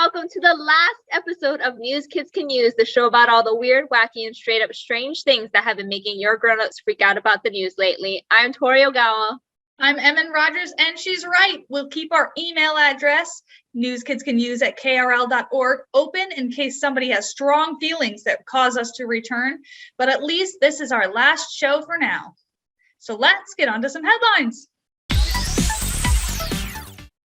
welcome to the last episode of News Kids Can Use, the show about all the weird, wacky, and straight up strange things that have been making your grown-ups freak out about the news lately. I'm Tori Ogawa. I'm Emin Rogers, and she's right. We'll keep our email address, newskidscanuse@krl.org, open in case somebody has strong feelings that cause us to return. But at least this is our last show for now. So let's get on to some headlines.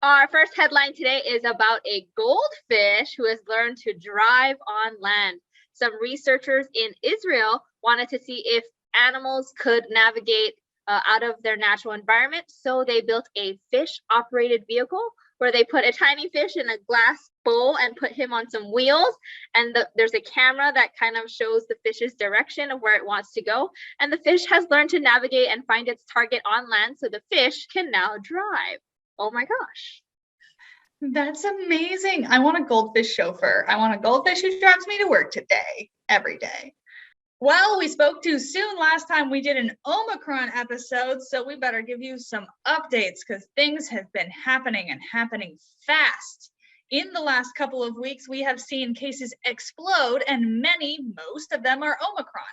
Our first headline today is about a goldfish who has learned to drive on land. Some researchers in Israel wanted to see if animals could navigate out of their natural environment, so they built a fish-operated vehicle where they put a tiny fish in a glass bowl and put him on some wheels, and there's a camera that kind of shows the fish's direction of where it wants to go, and the fish has learned to navigate and find its target on land, so the fish can now drive. Oh my gosh. That's amazing. I want a goldfish chauffeur. I want a goldfish who drives me to work today, every day. Well, we spoke too soon last time we did an Omicron episode, so we better give you some updates because things have been happening and happening fast. In the last couple of weeks, we have seen cases explode, and most of them are Omicron.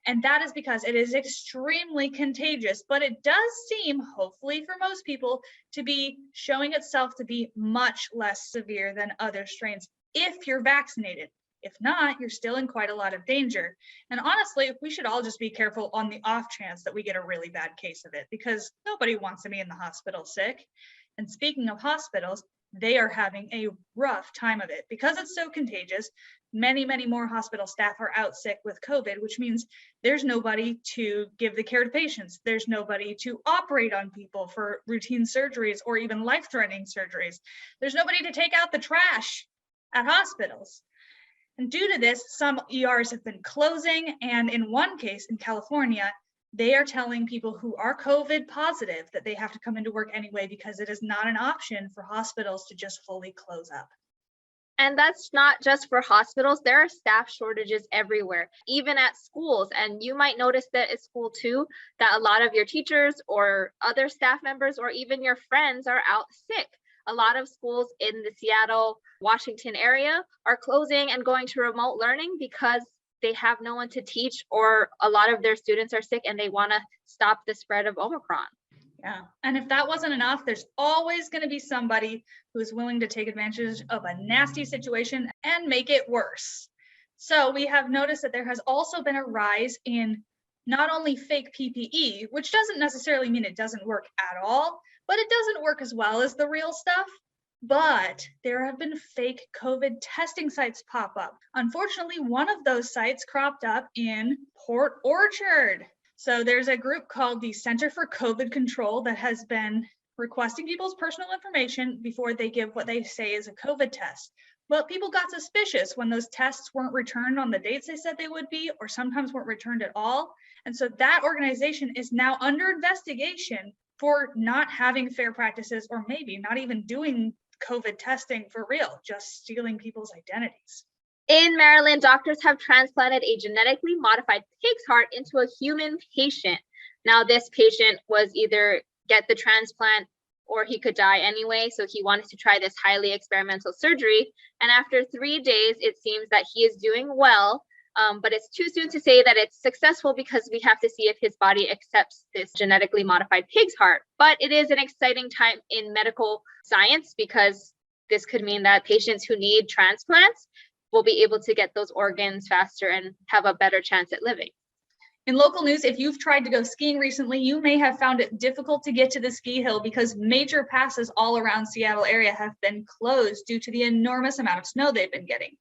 And that is because it is extremely contagious, but it does seem, hopefully for most people, to be showing itself to be much less severe than other strains if you're vaccinated. If not, you're still in quite a lot of danger. And honestly, we should all just be careful on the off chance that we get a really bad case of it, because nobody wants to be in the hospital sick. And speaking of hospitals, they are having a rough time of it because it's so contagious. Many more hospital staff are out sick with COVID, which means there's nobody to give the care to patients. There's nobody to operate on people for routine surgeries or even life-threatening surgeries. There's nobody to take out the trash at hospitals. And due to this, some ERs have been closing, and in one case in California, they are telling people who are COVID positive that they have to come into work anyway because it is not an option for hospitals to just fully close up. And that's not just for hospitals. There are staff shortages everywhere, even at schools. And you might notice that at school too, that a lot of your teachers or other staff members or even your friends are out sick. A lot of schools in the Seattle, Washington area are closing and going to remote learning because they have no one to teach, or a lot of their students are sick and they want to stop the spread of Omicron. Yeah, and if that wasn't enough, there's always going to be somebody who's willing to take advantage of a nasty situation and make it worse. So we have noticed that there has also been a rise in not only fake PPE, which doesn't necessarily mean it doesn't work at all, but it doesn't work as well as the real stuff. But there have been fake COVID testing sites pop up. Unfortunately, one of those sites cropped up in Port Orchard. So there's a group called the Center for COVID Control that has been requesting people's personal information before they give what they say is a COVID test. But people got suspicious when those tests weren't returned on the dates they said they would be, or sometimes weren't returned at all. And so that organization is now under investigation for not having fair practices, or maybe not even doing COVID testing for real, just stealing people's identities. In Maryland, doctors have transplanted a genetically modified pig's heart into a human patient. Now, this patient was either get the transplant or he could die anyway, so he wanted to try this highly experimental surgery. And after 3 days, it seems that he is doing well, but it's too soon to say that it's successful because we have to see if his body accepts this genetically modified pig's heart. But it is an exciting time in medical science because this could mean that patients who need transplants will be able to get those organs faster and have a better chance at living. In local news, if you've tried to go skiing recently, you may have found it difficult to get to the ski hill because major passes all around Seattle area have been closed due to the enormous amount of snow they've been getting.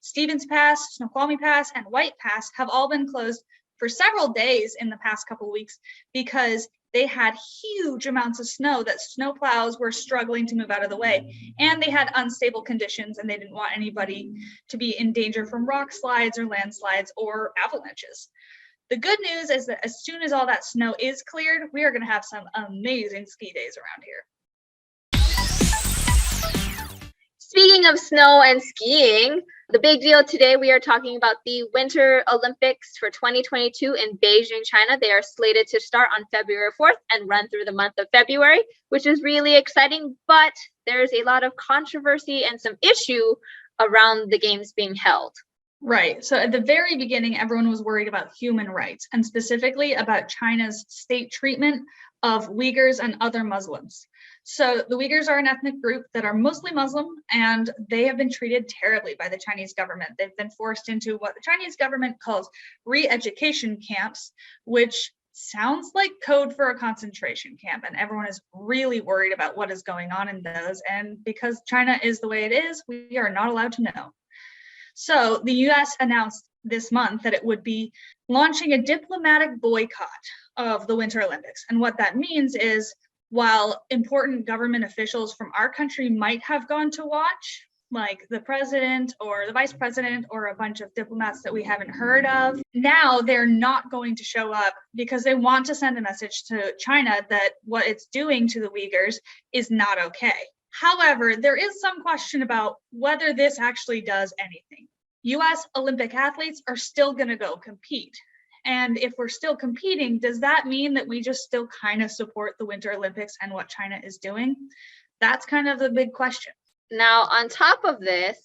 Stevens Pass, Snoqualmie Pass, and White Pass have all been closed for several days in the past couple of weeks because they had huge amounts of snow that snowplows were struggling to move out of the way. And they had unstable conditions and they didn't want anybody to be in danger from rock slides or landslides or avalanches. The good news is that as soon as all that snow is cleared, we are going to have some amazing ski days around here. Speaking of snow and skiing, the big deal today, we are talking about the Winter Olympics for 2022 in Beijing, China. They are slated to start on February 4th and run through the month of February, which is really exciting, but there's a lot of controversy and some issue around the games being held. Right. So at the very beginning, everyone was worried about human rights and specifically about China's state treatment of Uyghurs and other Muslims. So the Uyghurs are an ethnic group that are mostly Muslim, and they have been treated terribly by the Chinese government. They've been forced into what the Chinese government calls re-education camps, which sounds like code for a concentration camp. And everyone is really worried about what is going on in those. And because China is the way it is, we are not allowed to know. So the US announced this month that it would be launching a diplomatic boycott of the Winter Olympics. And what that means is, while important government officials from our country might have gone to watch, like the president or the vice president or a bunch of diplomats that we haven't heard of, now they're not going to show up because they want to send a message to China that what it's doing to the Uyghurs is not okay. However, there is some question about whether this actually does anything. US Olympic athletes are still going to go compete. And if we're still competing, does that mean that we just still kind of support the Winter Olympics and what China is doing? That's kind of the big question. Now, on top of this,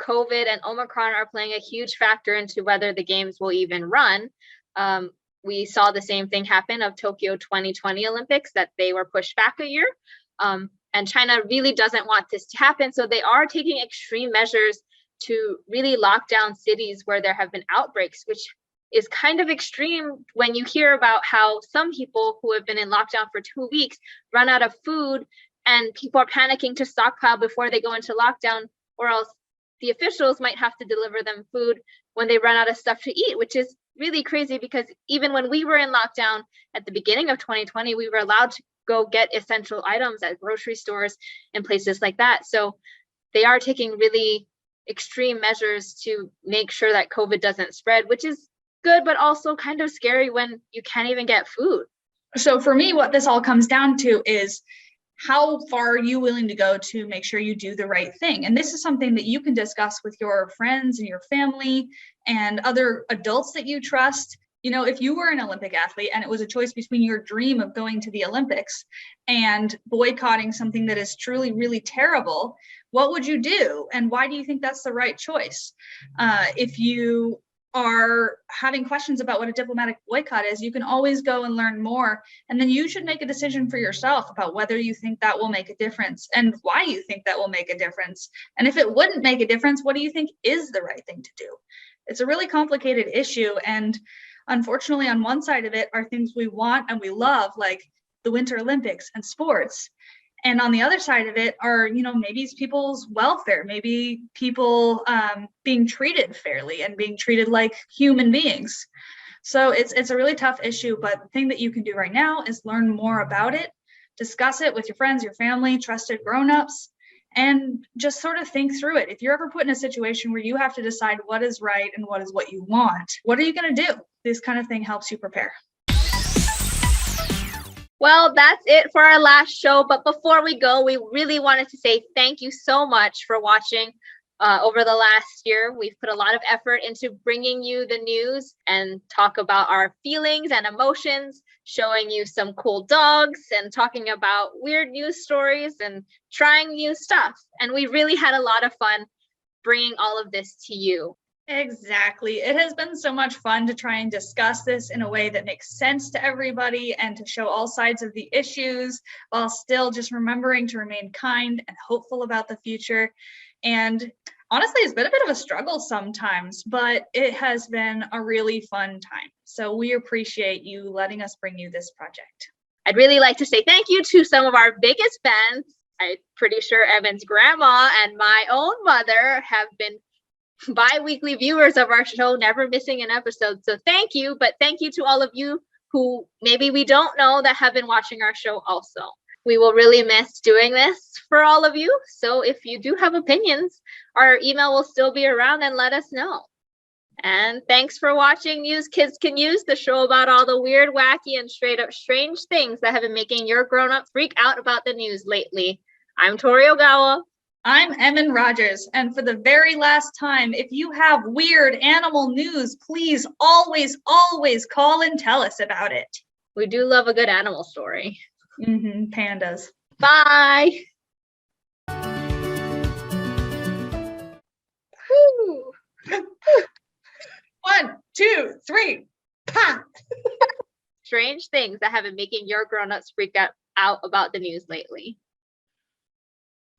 COVID and Omicron are playing a huge factor into whether the games will even run. We saw the same thing happen of Tokyo 2020 Olympics, that they were pushed back a year. And China really doesn't want this to happen. So they are taking extreme measures to really lock down cities where there have been outbreaks, which is kind of extreme when you hear about how some people who have been in lockdown for 2 weeks run out of food and people are panicking to stockpile before they go into lockdown, or else the officials might have to deliver them food when they run out of stuff to eat, which is really crazy because even when we were in lockdown at the beginning of 2020, we were allowed to go get essential items at grocery stores and places like that. So they are taking really extreme measures to make sure that COVID doesn't spread, which is good, but also kind of scary when you can't even get food. So for me, what this all comes down to is, how far are you willing to go to make sure you do the right thing? And this is something that you can discuss with your friends and your family and other adults that you trust. You know, if you were an Olympic athlete and it was a choice between your dream of going to the Olympics and boycotting something that is truly, really terrible, what would you do? And why do you think that's the right choice? If you are having questions about what a diplomatic boycott is, you can always go and learn more. And then you should make a decision for yourself about whether you think that will make a difference and why you think that will make a difference. And if it wouldn't make a difference, what do you think is the right thing to do? It's a really complicated issue. And unfortunately, on one side of it are things we want and we love, like the Winter Olympics and sports. And on the other side of it are, you know, maybe it's people's welfare, maybe people being treated fairly and being treated like human beings. So it's a really tough issue, but the thing that you can do right now is learn more about it, discuss it with your friends, your family, trusted grownups, and just sort of think through it. If you're ever put in a situation where you have to decide what is right and what is what you want, what are you going to do? This kind of thing helps you prepare. Well, that's it for our last show. But before we go, we really wanted to say thank you so much for watching over the last year. We've put a lot of effort into bringing you the news and talk about our feelings and emotions, showing you some cool dogs and talking about weird news stories and trying new stuff. And we really had a lot of fun bringing all of this to you. Exactly. It has been so much fun to try and discuss this in a way that makes sense to everybody and to show all sides of the issues while still just remembering to remain kind and hopeful about the future. And honestly, it's been a bit of a struggle sometimes, but it has been a really fun time. So we appreciate you letting us bring you this project. I'd really like to say thank you to some of our biggest fans. I'm pretty sure Evan's grandma and my own mother have been bi-weekly viewers of our show, never missing an episode. So thank you, but thank you to all of you who maybe we don't know that have been watching our show also. We will really miss doing this for all of you. So if you do have opinions, our email will still be around and let us know. And thanks for watching News Kids Can Use, the show about all the weird, wacky, and straight up strange things that have been making your grown-ups freak out about the news lately. I'm Tori Ogawa. I'm Emin Rogers, and for the very last time, if you have weird animal news, please always call and tell us about it. We do love a good animal story. Pandas. Bye. strange things that have been making your grown-ups freak out about the news lately?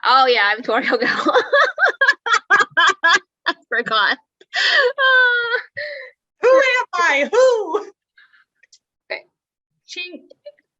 Oh yeah, I'm Toriel Go. I forgot.